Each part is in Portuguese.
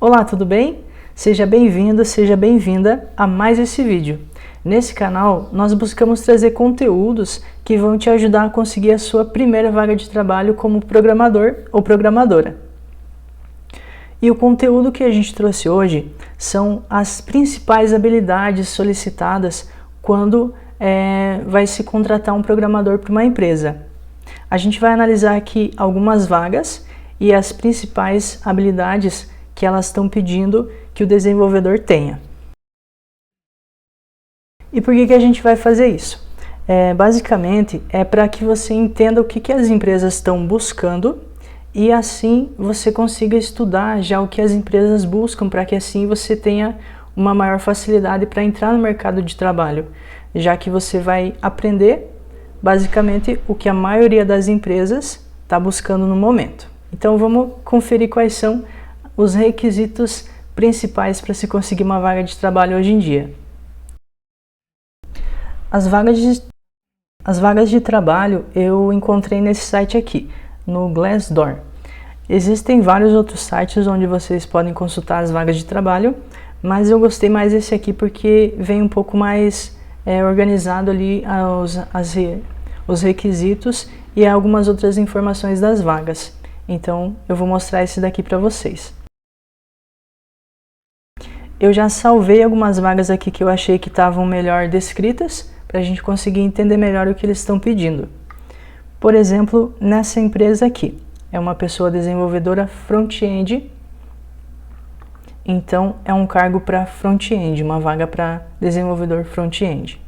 Olá, tudo bem? Seja bem-vindo, seja bem-vinda a mais esse vídeo. Nesse canal, nós buscamos trazer conteúdos que vão te ajudar a conseguir a sua primeira vaga de trabalho como programador ou programadora. E o conteúdo que a gente trouxe hoje são as principais habilidades solicitadas quando vai se contratar um programador para uma empresa. A gente vai analisar aqui algumas vagas e as principais habilidades que elas estão pedindo que o desenvolvedor tenha. E por que a gente vai fazer isso? Basicamente é para que você entenda o que as empresas estão buscando e assim você consiga estudar já o que as empresas buscam, para que assim você tenha uma maior facilidade para entrar no mercado de trabalho, já que você vai aprender basicamente o que a maioria das empresas está buscando no momento. Então vamos conferir quais são os requisitos principais para se conseguir uma vaga de trabalho hoje em dia. As vagas de trabalho eu encontrei nesse site aqui, no Glassdoor. Existem vários outros sites onde vocês podem consultar as vagas de trabalho, mas eu gostei mais desse aqui porque vem um pouco mais organizado ali os requisitos e algumas outras informações das vagas. Então eu vou mostrar esse daqui para vocês. Eu já salvei algumas vagas aqui que eu achei que estavam melhor descritas, para a gente conseguir entender melhor o que eles estão pedindo. Por exemplo, nessa empresa aqui, é uma pessoa desenvolvedora front-end, então é um cargo para front-end, uma vaga para desenvolvedor front-end.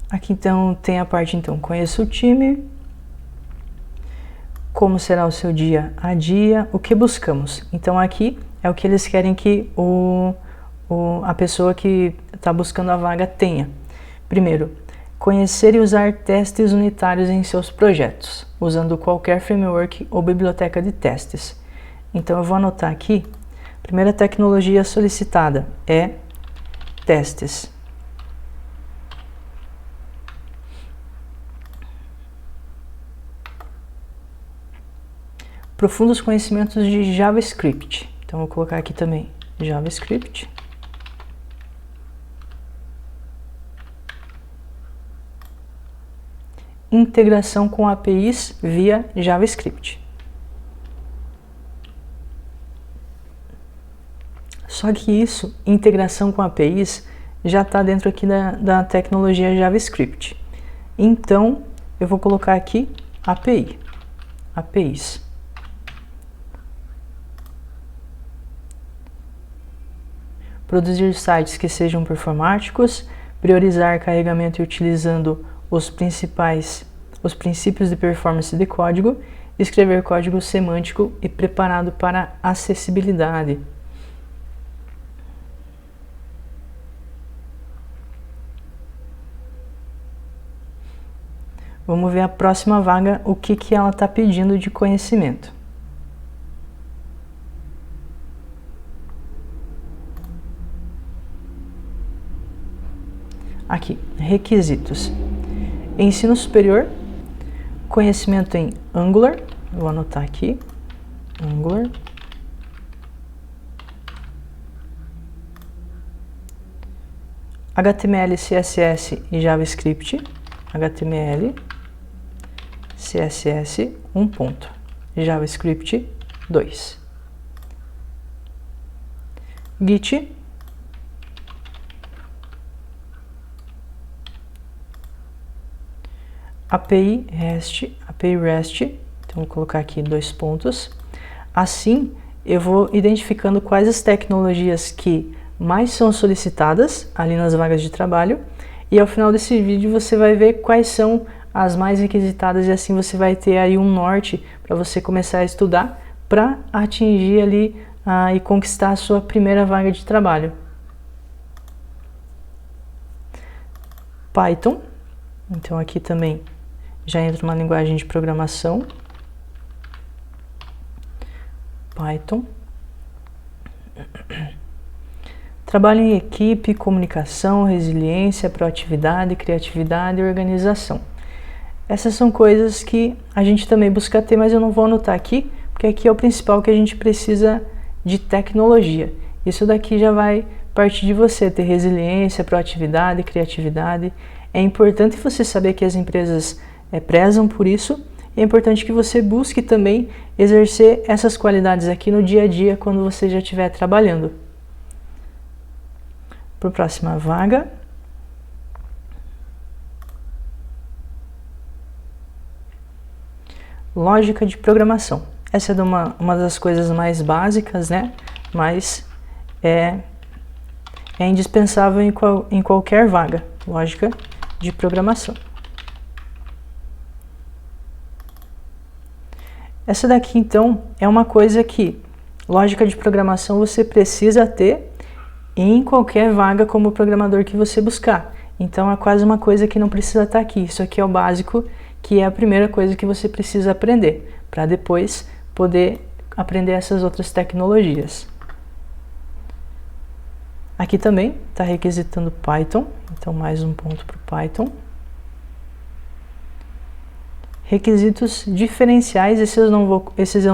Aqui então tem a parte conheça o time, como será o seu dia a dia, o que buscamos. Então aqui é o que eles querem que a pessoa que está buscando a vaga tenha. Primeiro, conhecer e usar testes unitários em seus projetos, usando qualquer framework ou biblioteca de testes. Então eu vou anotar aqui, a primeira tecnologia solicitada é testes. Profundos conhecimentos de JavaScript. Então vou colocar aqui também JavaScript. Integração com APIs via JavaScript. Só que isso, integração com APIs, já está dentro aqui da tecnologia JavaScript. Então, eu vou colocar aqui APIs. Produzir sites que sejam performáticos, priorizar carregamento e utilizando os princípios de performance de código, escrever código semântico e preparado para acessibilidade. Vamos ver a próxima vaga, o que ela está pedindo de conhecimento. Aqui, requisitos. Ensino superior, conhecimento em Angular, vou anotar aqui, Angular. HTML, CSS e JavaScript, HTML, CSS 1 ponto, JavaScript 2. Git, API REST, então vou colocar aqui 2 pontos. Assim, eu vou identificando quais as tecnologias que mais são solicitadas ali nas vagas de trabalho, e ao final desse vídeo você vai ver quais são as mais requisitadas, e assim você vai ter aí um norte para você começar a estudar para atingir ali e conquistar a sua primeira vaga de trabalho. Python, então aqui também já entra uma linguagem de programação. Python. Trabalho em equipe, comunicação, resiliência, proatividade, criatividade e organização. Essas são coisas que a gente também busca ter, mas eu não vou anotar aqui, porque aqui é o principal que a gente precisa de tecnologia. Isso daqui já vai partir de você ter resiliência, proatividade, criatividade. É importante você saber que as empresas prezam por isso. É importante que você busque também exercer essas qualidades aqui no dia a dia quando você já estiver trabalhando. Para a próxima vaga. Lógica de programação. Essa é uma das coisas mais básicas, né? Mas é indispensável em qualquer vaga. Lógica de programação. Essa daqui, então, é uma coisa que lógica de programação você precisa ter em qualquer vaga como programador que você buscar. Então, é quase uma coisa que não precisa estar aqui. Isso aqui é o básico, que é a primeira coisa que você precisa aprender, para depois poder aprender essas outras tecnologias. Aqui também está requisitando Python, então mais um ponto para o Python. Requisitos diferenciais, esses eu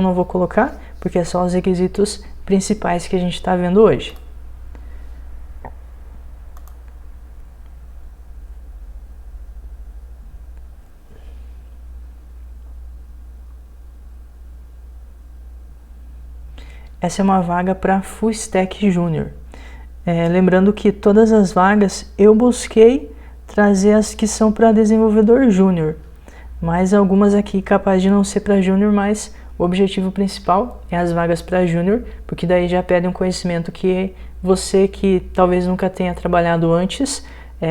não vou colocar, porque são os requisitos principais que a gente está vendo hoje. Essa é uma vaga para Full Stack Júnior. Lembrando que todas as vagas eu busquei trazer as que são para desenvolvedor júnior. Mas algumas aqui capaz de não ser para júnior, mas o objetivo principal é as vagas para júnior, porque daí já pede um conhecimento que você que talvez nunca tenha trabalhado antes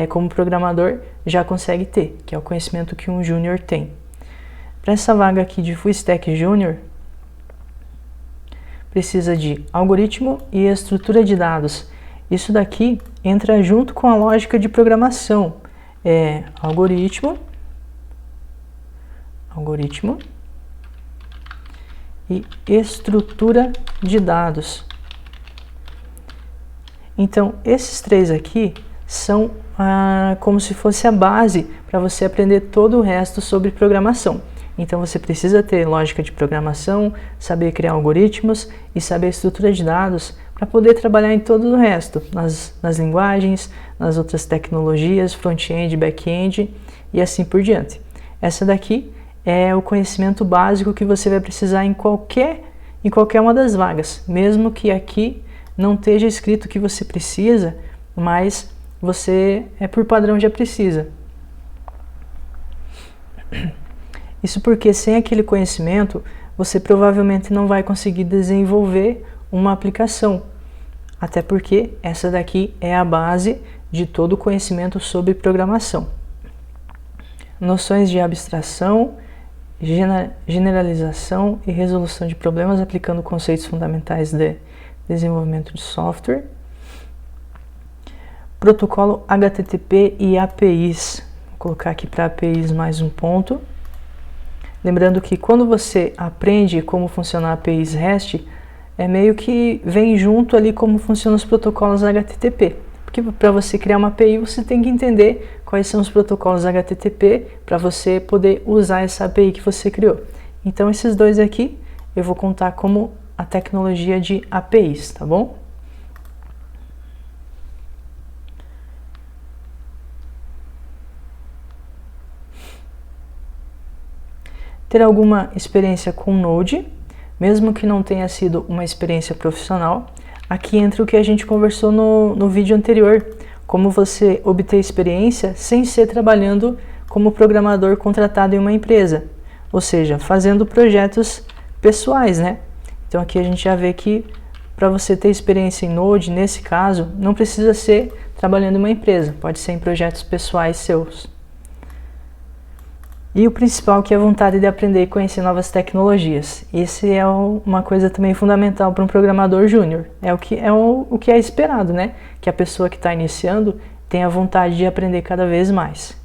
como programador já consegue ter, que é o conhecimento que um júnior tem. Para essa vaga aqui de Full Stack Júnior, precisa de algoritmo e estrutura de dados. Isso daqui entra junto com a lógica de programação. Algoritmo e estrutura de dados. Então, esses três aqui são como se fosse a base para você aprender todo o resto sobre programação. Então, você precisa ter lógica de programação, saber criar algoritmos e saber estrutura de dados para poder trabalhar em todo o resto, nas linguagens, nas outras tecnologias, front-end, back-end e assim por diante. Essa daqui é o conhecimento básico que você vai precisar em qualquer uma das vagas, mesmo que aqui não esteja escrito que você precisa, mas você por padrão já precisa. Isso porque sem aquele conhecimento, você provavelmente não vai conseguir desenvolver uma aplicação. Até porque essa daqui é a base de todo o conhecimento sobre programação. Noções de abstração, generalização e resolução de problemas aplicando conceitos fundamentais de desenvolvimento de software. Protocolo HTTP e APIs. Vou colocar aqui para APIs mais um ponto. Lembrando que quando você aprende como funciona APIs REST, meio que vem junto ali como funcionam os protocolos HTTP. Porque para você criar uma API, você tem que entender quais são os protocolos HTTP para você poder usar essa API que você criou. Então, esses dois aqui eu vou contar como a tecnologia de APIs, tá bom? Ter alguma experiência com Node, mesmo que não tenha sido uma experiência profissional. Aqui entra o que a gente conversou no vídeo anterior, como você obter experiência sem ser trabalhando como programador contratado em uma empresa, ou seja, fazendo projetos pessoais, né? Então aqui a gente já vê que para você ter experiência em Node, nesse caso, não precisa ser trabalhando em uma empresa, pode ser em projetos pessoais seus. E o principal, que é a vontade de aprender e conhecer novas tecnologias. Esse é uma coisa também fundamental para um programador júnior. É o que é esperado, né? Que a pessoa que está iniciando tenha vontade de aprender cada vez mais.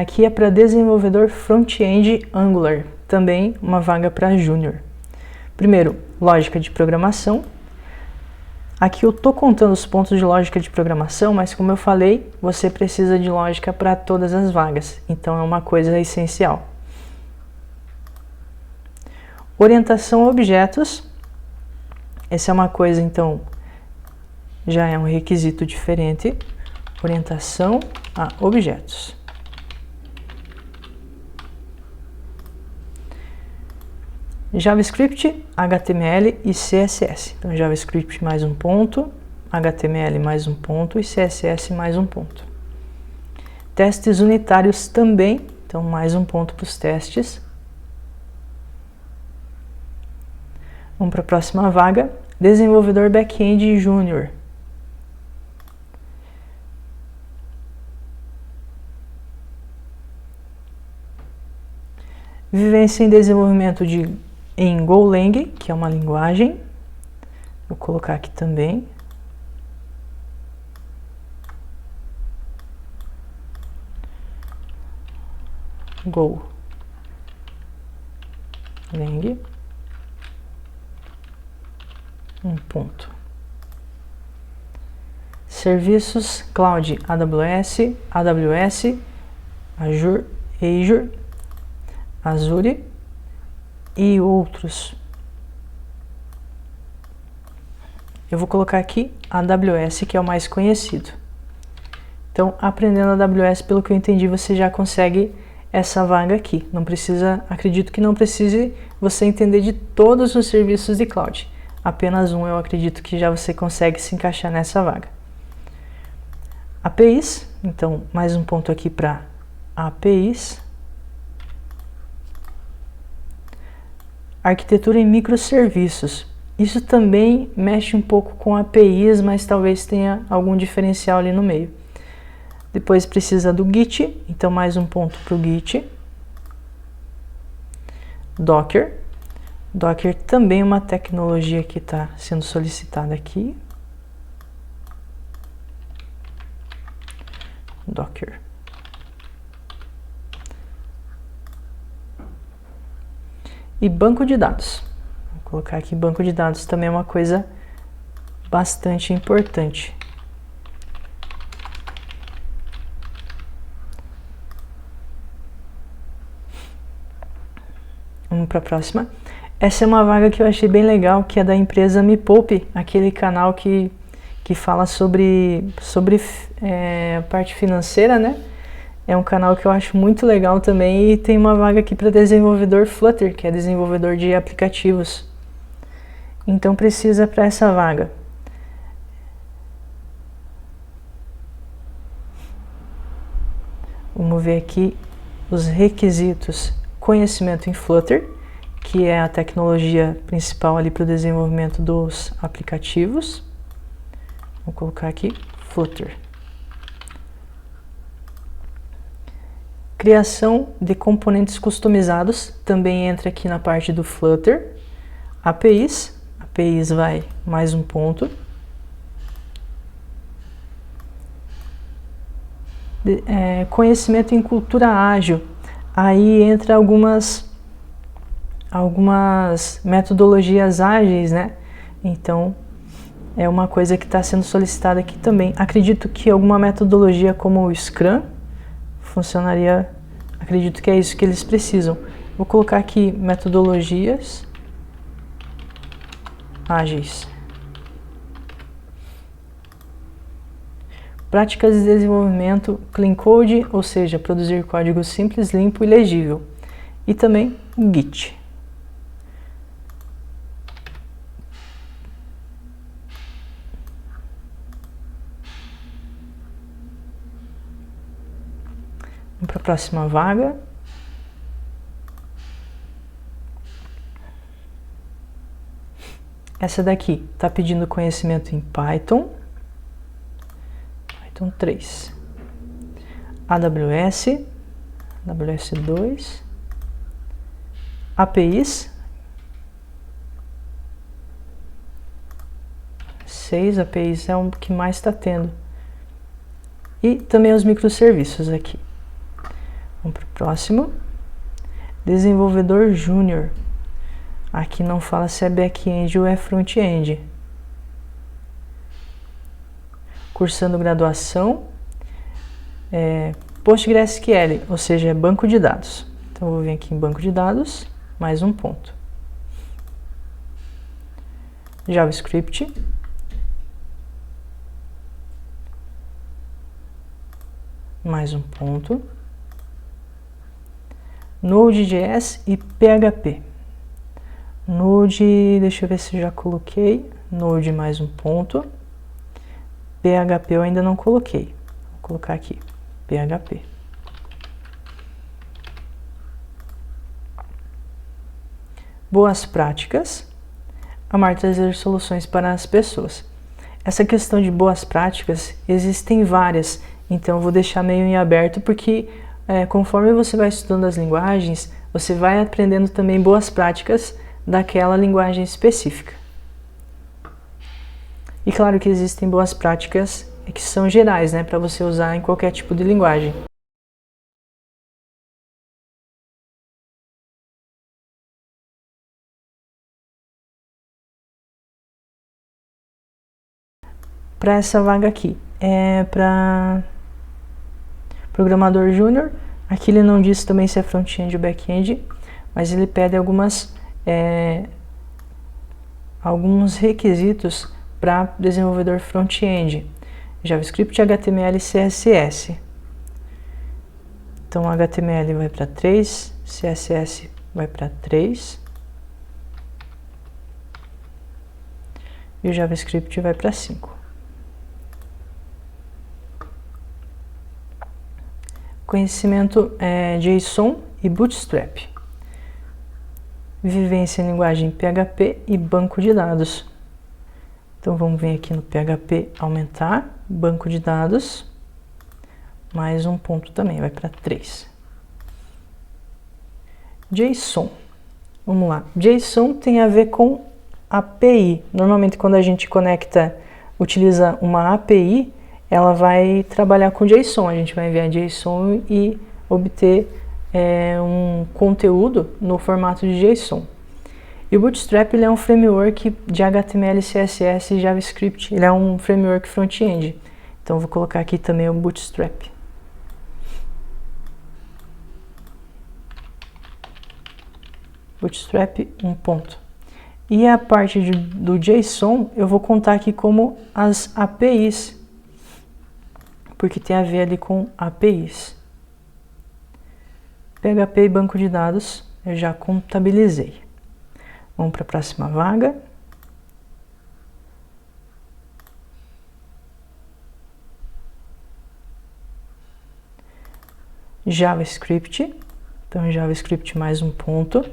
Aqui é para desenvolvedor front-end Angular. Também uma vaga para júnior. Primeiro, lógica de programação. Aqui eu estou contando os pontos de lógica de programação, mas como eu falei, você precisa de lógica para todas as vagas, então é uma coisa essencial. Orientação a objetos, essa é uma coisa, então, já é um requisito diferente. Orientação a objetos. JavaScript, HTML e CSS. Então, JavaScript mais um ponto, HTML mais um ponto e CSS mais um ponto. Testes unitários também, então mais um ponto para os testes. Vamos para a próxima vaga, desenvolvedor back-end júnior. Vivência em desenvolvimento em Golang, que é uma linguagem. Vou colocar aqui também. Golang. Um ponto. Serviços Cloud, AWS, Azure e outros. Eu vou colocar aqui AWS, que é o mais conhecido. Então, aprendendo AWS, pelo que eu entendi, você já consegue essa vaga aqui. Não precisa, acredito que não precise você entender de todos os serviços de cloud. Apenas um eu acredito que já você consegue se encaixar nessa vaga. APIs, então mais um ponto aqui para APIs. Arquitetura em microserviços. Isso também mexe um pouco com APIs, mas talvez tenha algum diferencial ali no meio. Depois precisa do Git, então mais um ponto para o Git. Docker. Docker também é uma tecnologia que está sendo solicitada aqui. Docker. E banco de dados. Vou colocar aqui banco de dados, também é uma coisa bastante importante. Vamos para a próxima. Essa é uma vaga que eu achei bem legal, que é da empresa Me Poupe, aquele canal que fala sobre parte financeira, né? É um canal que eu acho muito legal também e tem uma vaga aqui para desenvolvedor Flutter, que é desenvolvedor de aplicativos. Então precisa para essa vaga. Vamos ver aqui os requisitos. Conhecimento em Flutter, que é a tecnologia principal ali para o desenvolvimento dos aplicativos. Vou colocar aqui Flutter. Criação de componentes customizados, também entra aqui na parte do Flutter. APIs vai mais um ponto. Conhecimento em cultura ágil, aí entra algumas metodologias ágeis, né? Então, é uma coisa que está sendo solicitada aqui também. Acredito que alguma metodologia como o Scrum funcionaria, acredito que é isso que eles precisam. Vou colocar aqui metodologias ágeis. Práticas de desenvolvimento Clean Code, ou seja, produzir código simples, limpo e legível. E também o Git. Vamos para a próxima vaga. Essa daqui está pedindo conhecimento em Python. Python 3. AWS 2. APIs. 6 APIs é o que mais está tendo. E também os microserviços aqui. Vamos para o próximo. Desenvolvedor júnior. Aqui não fala se é back-end ou é front-end. cursando graduação, PostgreSQL, ou seja, é banco de dados. Então, eu vou vir aqui em banco de dados, mais um ponto. JavaScript. Mais um ponto. Node.js e PHP. Node, deixa eu ver se eu já coloquei. Node mais um ponto. PHP eu ainda não coloquei. Vou colocar aqui, PHP. Boas práticas. Amar trazer soluções para as pessoas. Essa questão de boas práticas, existem várias, então eu vou deixar meio em aberto porque conforme você vai estudando as linguagens, você vai aprendendo também boas práticas daquela linguagem específica. E claro que existem boas práticas que são gerais, né, para você usar em qualquer tipo de linguagem. Para essa vaga aqui, é para programador júnior. Aqui ele não diz também se é front-end ou back-end, mas ele pede alguns requisitos para desenvolvedor front-end: JavaScript, HTML e CSS. Então, HTML vai para 3, CSS vai para 3 e o JavaScript vai para 5. Conhecimento JSON e Bootstrap. Vivência em linguagem PHP e banco de dados. Então vamos vir aqui no PHP, aumentar, banco de dados, mais um ponto também, vai para 3. JSON. Vamos lá. JSON tem a ver com API. Normalmente quando a gente utiliza uma API, ela vai trabalhar com JSON. A gente vai enviar JSON e obter um conteúdo no formato de JSON. E o Bootstrap ele é um framework de HTML, CSS e JavaScript. Ele é um framework front-end. Então, eu vou colocar aqui também o Bootstrap. Bootstrap, um ponto. E a parte do JSON, eu vou contar aqui como as APIs, porque tem a ver ali com APIs. PHP e banco de dados, eu já contabilizei. Vamos para a próxima vaga. JavaScript. Então, JavaScript mais um ponto.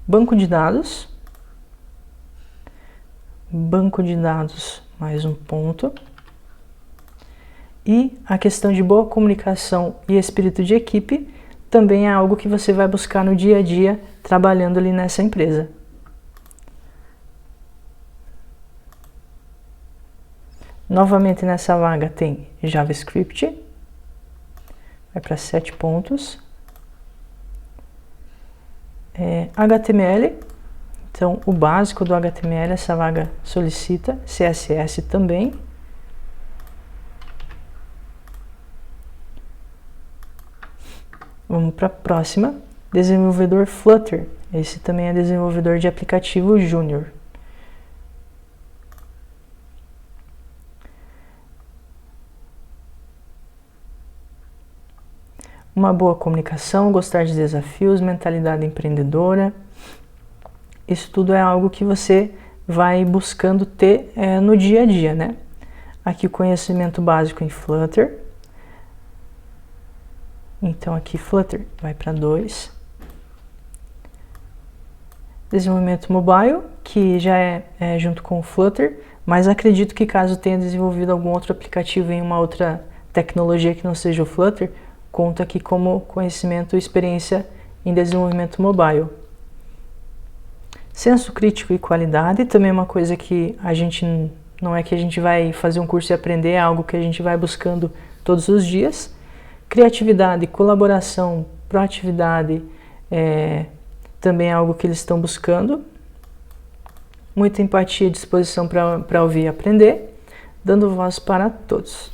Banco de dados. Banco de dados mais um ponto. E a questão de boa comunicação e espírito de equipe também é algo que você vai buscar no dia a dia trabalhando ali nessa empresa. Novamente nessa vaga tem JavaScript, vai para 7 pontos. HTML, então o básico do HTML essa vaga solicita, CSS também. Vamos para a próxima, desenvolvedor Flutter, esse também é desenvolvedor de aplicativo júnior. Uma boa comunicação, gostar de desafios, mentalidade empreendedora. Isso tudo é algo que você vai buscando ter no dia a dia, né? Aqui o conhecimento básico em Flutter. Então aqui Flutter vai para 2. Desenvolvimento mobile, que já é junto com o Flutter, mas acredito que caso tenha desenvolvido algum outro aplicativo em uma outra tecnologia que não seja o Flutter, conta aqui como conhecimento e experiência em desenvolvimento mobile. Senso crítico e qualidade, também é uma coisa que não é que a gente vai fazer um curso e aprender, é algo que a gente vai buscando todos os dias. Criatividade, colaboração, proatividade também é algo que eles estão buscando. muita empatia e disposição para ouvir e aprender, dando voz para todos.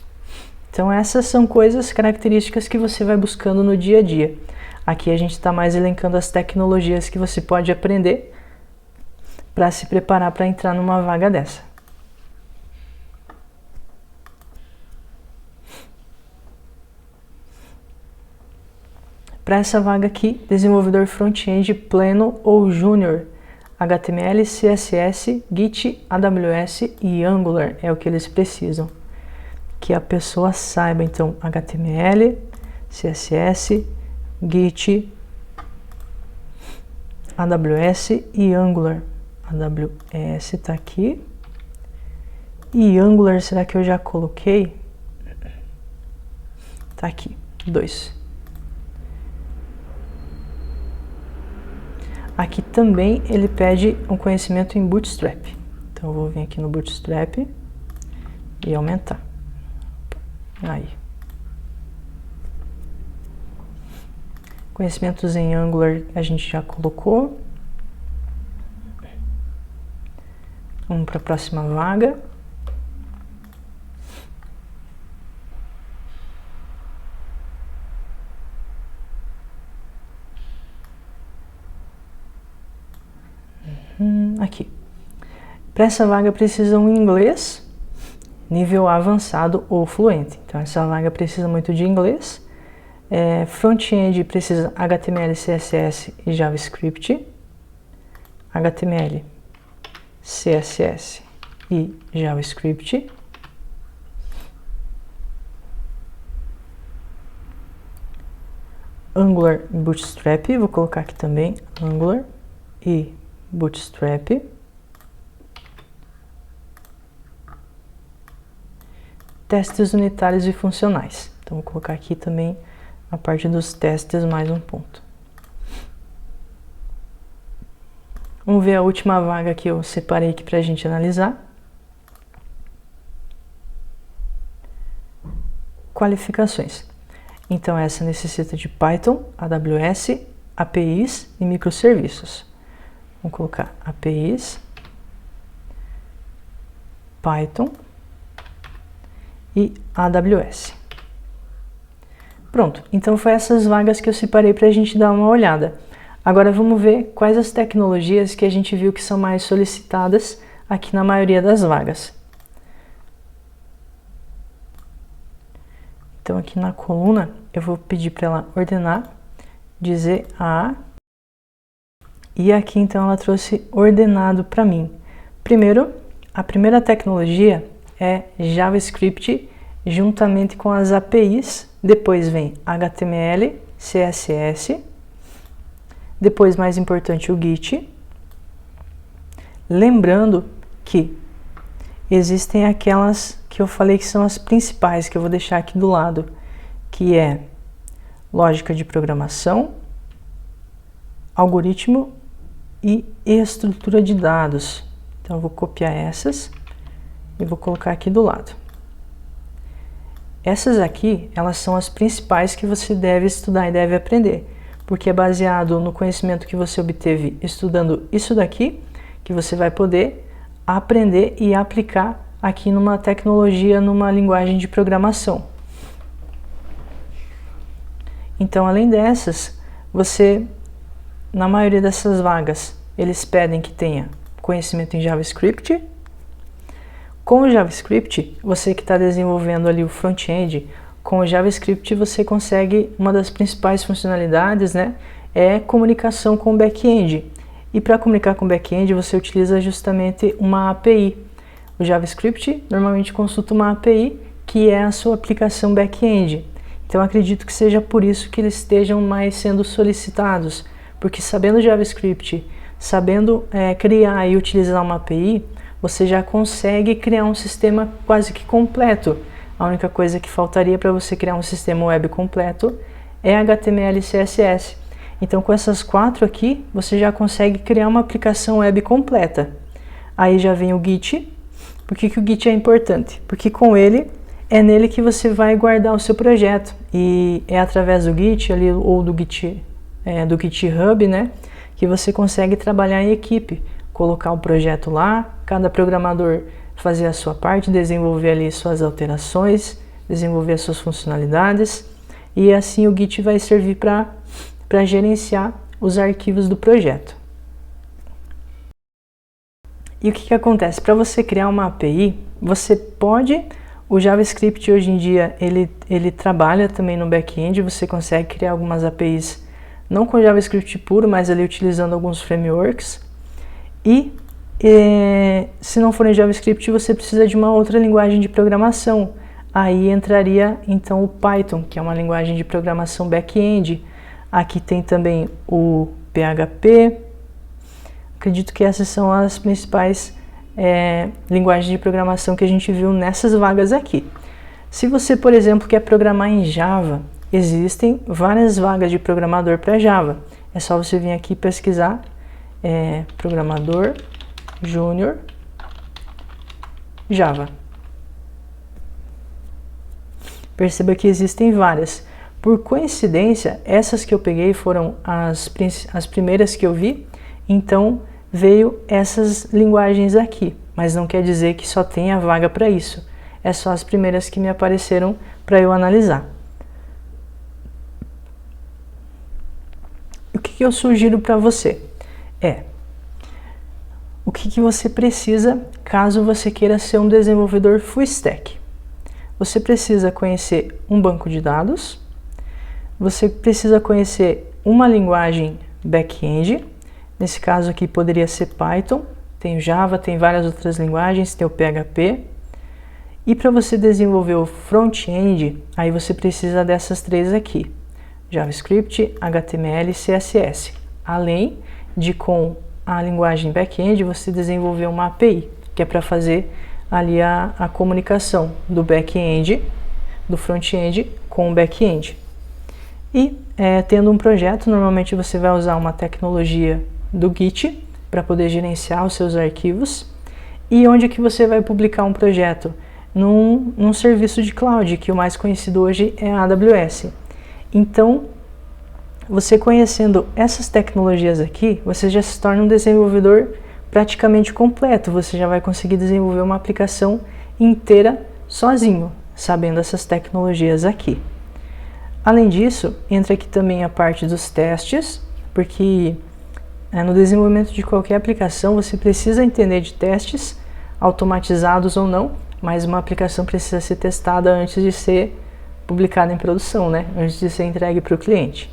Então essas são coisas, características que você vai buscando no dia a dia. Aqui a gente está mais elencando as tecnologias que você pode aprender para se preparar para entrar numa vaga dessa. Para essa vaga aqui, desenvolvedor front-end pleno ou júnior, HTML, CSS, Git, AWS e Angular é o que eles precisam. Que a pessoa saiba, então, HTML, CSS, Git, AWS e Angular. AWS está aqui. E Angular, será que eu já coloquei? Tá aqui, 2. Aqui também ele pede um conhecimento em Bootstrap. Então eu vou vir aqui no Bootstrap e aumentar. Aí. Conhecimentos em Angular a gente já colocou. Vamos para a próxima vaga. Aqui. Para essa vaga precisa um inglês nível avançado ou fluente. Então essa vaga precisa muito de inglês. Front-end precisa HTML, CSS e JavaScript. HTML, CSS e JavaScript. Angular e Bootstrap, vou colocar aqui também Angular e Bootstrap. Testes unitários e funcionais. Então vou colocar aqui também a parte dos testes mais um ponto. Vamos ver a última vaga que eu separei aqui para a gente analisar. Qualificações. Então essa necessita de Python, AWS, APIs e microserviços. Vamos colocar APIs, Python e AWS. Pronto, então foi essas vagas que eu separei para a gente dar uma olhada. Agora vamos ver quais as tecnologias que a gente viu que são mais solicitadas aqui na maioria das vagas. Então aqui na coluna eu vou pedir para ela ordenar, dizer A. E aqui então ela trouxe ordenado para mim. Primeiro, a primeira tecnologia é JavaScript juntamente com as APIs. Depois vem HTML, CSS. Depois, mais importante, o Git. Lembrando que existem aquelas que eu falei que são as principais, que eu vou deixar aqui do lado, que é lógica de programação, algoritmo e estrutura de dados. Então eu vou copiar essas e vou colocar aqui do lado. Essas aqui, elas são as principais que você deve estudar e deve aprender, porque é baseado no conhecimento que você obteve estudando isso daqui, que você vai poder aprender e aplicar aqui numa tecnologia, numa linguagem de programação. Então, além dessas, você, na maioria dessas vagas, eles pedem que tenha conhecimento em JavaScript. Com o JavaScript, você que está desenvolvendo ali o front-end, com o JavaScript você consegue, uma das principais funcionalidades, né, é comunicação com o back-end. E para comunicar com o back-end, você utiliza justamente uma API. O JavaScript normalmente consulta uma API, que é a sua aplicação back-end. Então acredito que seja por isso que eles estejam mais sendo solicitados, porque sabendo JavaScript, sabendo criar e utilizar uma API, você já consegue criar um sistema quase que completo. A única coisa que faltaria para você criar um sistema web completo é HTML e CSS. Então com essas 4 aqui, você já consegue criar uma aplicação web completa. Aí já vem o Git. Por que o Git é importante? Porque com ele, é nele que você vai guardar o seu projeto. E é através do Git ali, ou do GitHub, né, que você consegue trabalhar em equipe colocar o projeto lá, cada programador fazer a sua parte, desenvolver ali suas alterações, desenvolver as suas funcionalidades, e assim o Git vai servir para gerenciar os arquivos do projeto. E o que acontece? Para você criar uma API, você pode... O JavaScript hoje em dia, ele trabalha também no back-end, você consegue criar algumas APIs, não com JavaScript puro, mas ali utilizando alguns frameworks. E se não for em JavaScript, você precisa de uma outra linguagem de programação. Aí entraria então o Python, que é uma linguagem de programação back-end. Aqui tem também o PHP. Acredito que essas são as principais linguagens de programação que a gente viu nessas vagas aqui. Se você, por exemplo, quer programar em Java, existem várias vagas de programador para Java. É só você vir aqui pesquisar programador júnior Java. Perceba que existem várias. Por coincidência, essas que eu peguei foram as primeiras que eu vi, então veio essas linguagens aqui, mas não quer dizer que só tenha vaga para isso. É só as primeiras que me apareceram para eu analisar. O que eu sugiro para você o que você precisa caso você queira ser um desenvolvedor full stack. Você precisa conhecer um banco de dados, você precisa conhecer uma linguagem back-end. Nesse caso aqui poderia ser Python, tem Java, tem várias outras linguagens, tem o PHP. E para você desenvolver o front-end, aí você precisa dessas três aqui: JavaScript, HTML e CSS. Além de, com a linguagem back-end, você desenvolver uma API, que é para fazer ali a comunicação do back-end, do front-end com o back-end. E tendo um projeto, normalmente você vai usar uma tecnologia do Git para poder gerenciar os seus arquivos. E onde que você vai publicar um projeto? Num serviço de cloud, que o mais conhecido hoje é a AWS. Então, você conhecendo essas tecnologias aqui, você já se torna um desenvolvedor praticamente completo. Você já vai conseguir desenvolver uma aplicação inteira sozinho, sabendo essas tecnologias aqui. Além disso, entra aqui também a parte dos testes, porque no desenvolvimento de qualquer aplicação você precisa entender de testes, automatizados ou não, mas uma aplicação precisa ser testada antes de ser publicada em produção, né? Antes de ser entregue para o cliente.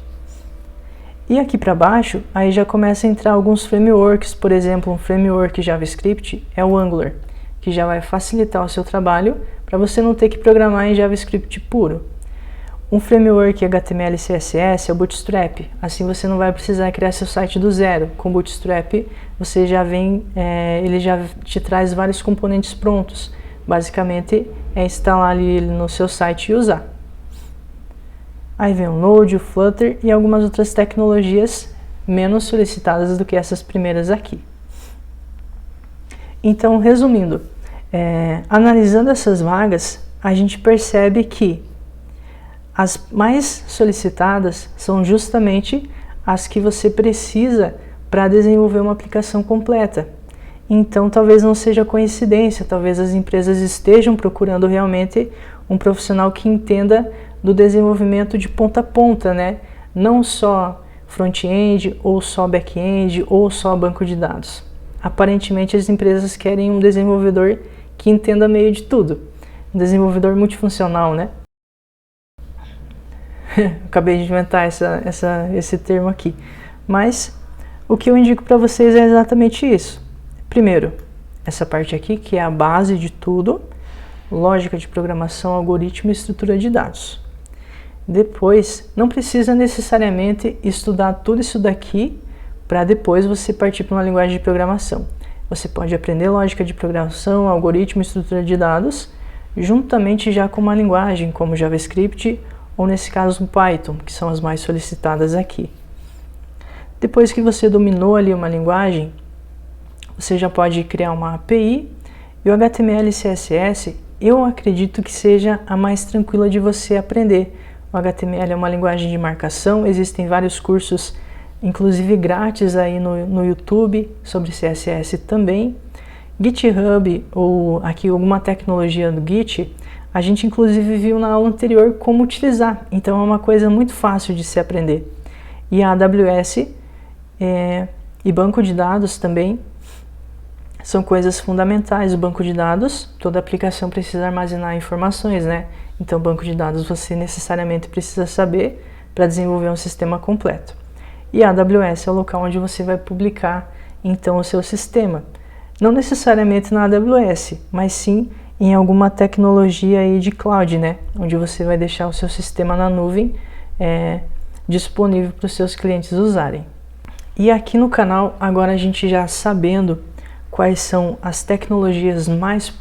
E aqui para baixo, aí já começa a entrar alguns frameworks. Por exemplo, um framework JavaScript é o Angular, que já vai facilitar o seu trabalho para você não ter que programar em JavaScript puro. Um framework HTML e CSS é o Bootstrap. Assim você não vai precisar criar seu site do zero. Com o Bootstrap você já vem, ele já te traz vários componentes prontos. Basicamente é instalar ele no seu site e usar. Aí vem o Node, o Flutter e algumas outras tecnologias menos solicitadas do que essas primeiras aqui. Então, resumindo, analisando essas vagas, a gente percebe que as mais solicitadas são justamente as que você precisa para desenvolver uma aplicação completa. Então, talvez não seja coincidência, talvez as empresas estejam procurando realmente um profissional que entenda do desenvolvimento de ponta a ponta, né? Não só front-end, ou só back-end, ou só banco de dados. Aparentemente, as empresas querem um desenvolvedor que entenda meio de tudo. Um desenvolvedor multifuncional, né? Acabei de inventar esse termo aqui. Mas o que eu indico para vocês é exatamente isso. Primeiro, essa parte aqui, que é a base de tudo: lógica de programação, algoritmo e estrutura de dados. Depois, não precisa necessariamente estudar tudo isso daqui para depois você partir para uma linguagem de programação. Você pode aprender lógica de programação, algoritmo e estrutura de dados, juntamente já com uma linguagem como JavaScript ou, nesse caso, o Python, que são as mais solicitadas aqui. Depois que você dominou ali uma linguagem, você já pode criar uma API, e o HTML e CSS eu acredito que seja a mais tranquila de você aprender. O HTML é uma linguagem de marcação, existem vários cursos inclusive grátis aí no YouTube, sobre CSS também. GitHub, ou aqui alguma tecnologia do Git, a gente inclusive viu na aula anterior como utilizar, então é uma coisa muito fácil de se aprender. E a AWS e banco de dados também são coisas fundamentais. O banco de dados, toda aplicação precisa armazenar informações, né? Então, banco de dados você necessariamente precisa saber para desenvolver um sistema completo. E a AWS é o local onde você vai publicar, então, o seu sistema. Não necessariamente na AWS, mas sim em alguma tecnologia aí de cloud, né? Onde você vai deixar o seu sistema na nuvem disponível para os seus clientes usarem. E aqui no canal, agora a gente já sabendo quais são as tecnologias mais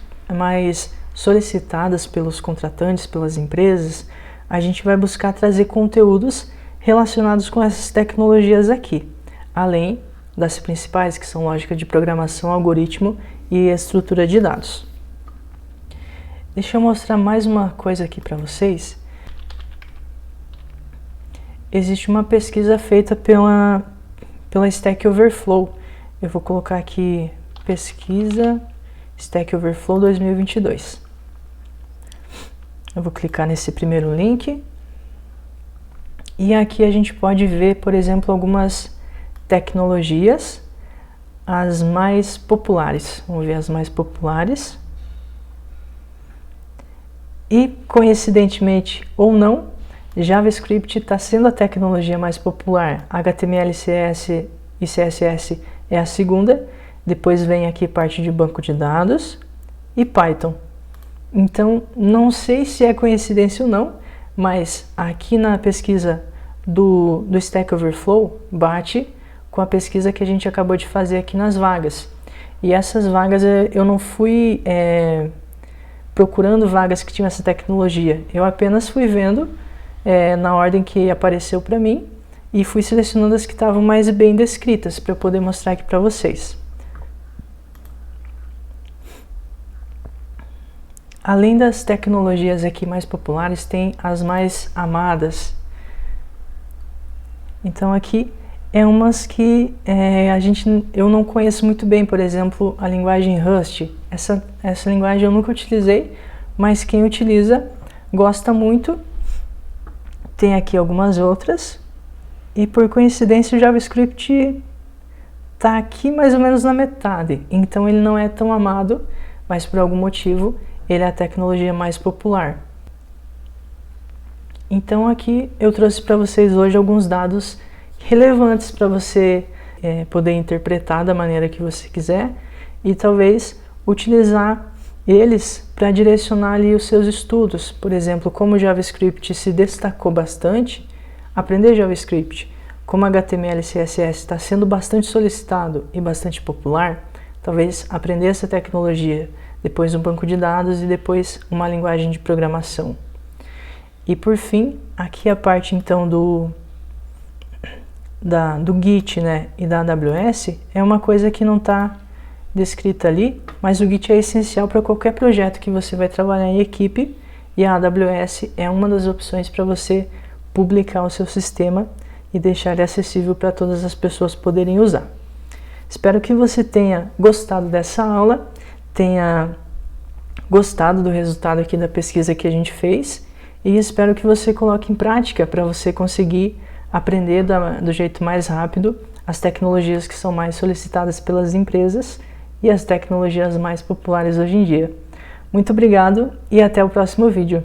solicitadas pelos contratantes, pelas empresas, a gente vai buscar trazer conteúdos relacionados com essas tecnologias aqui, além das principais, que são lógica de programação, algoritmo e estrutura de dados. Deixa eu mostrar mais uma coisa aqui para vocês. Existe uma pesquisa feita pela Stack Overflow. Eu vou colocar aqui pesquisa Stack Overflow 2022. Eu vou clicar nesse primeiro link e aqui a gente pode ver, por exemplo, algumas tecnologias, as mais populares. Vamos ver as mais populares. E, coincidentemente ou não, JavaScript está sendo a tecnologia mais popular. HTML, CSS e CSS é a segunda. Depois vem aqui parte de banco de dados e Python. Então, não sei se é coincidência ou não, mas aqui na pesquisa do Stack Overflow bate com a pesquisa que a gente acabou de fazer aqui nas vagas. E essas vagas eu não fui procurando vagas que tinham essa tecnologia. Eu apenas fui vendo na ordem que apareceu para mim e fui selecionando as que estavam mais bem descritas para eu poder mostrar aqui para vocês. Além das tecnologias aqui mais populares, tem as mais amadas. Então aqui é umas que eu não conheço muito bem, por exemplo, a linguagem Rust. Essa linguagem eu nunca utilizei, mas quem utiliza gosta muito. Tem aqui algumas outras. E por coincidência o JavaScript está aqui mais ou menos na metade. Então ele não é tão amado, mas por algum motivo ele é a tecnologia mais popular. Então aqui eu trouxe para vocês hoje alguns dados relevantes para você poder interpretar da maneira que você quiser e talvez utilizar eles para direcionar ali os seus estudos. Por exemplo, como o JavaScript se destacou bastante, aprender JavaScript, como HTML e CSS está sendo bastante solicitado e bastante popular, talvez aprender essa tecnologia, depois um banco de dados e depois uma linguagem de programação. E por fim, aqui a parte então do Git, né, e da AWS é uma coisa que não está descrita ali, mas o Git é essencial para qualquer projeto que você vai trabalhar em equipe e a AWS é uma das opções para você publicar o seu sistema e deixar ele acessível para todas as pessoas poderem usar. Espero que você tenha gostado dessa aula, tenha gostado do resultado aqui da pesquisa que a gente fez e espero que você coloque em prática para você conseguir aprender do jeito mais rápido as tecnologias que são mais solicitadas pelas empresas e as tecnologias mais populares hoje em dia. Muito obrigado e até o próximo vídeo.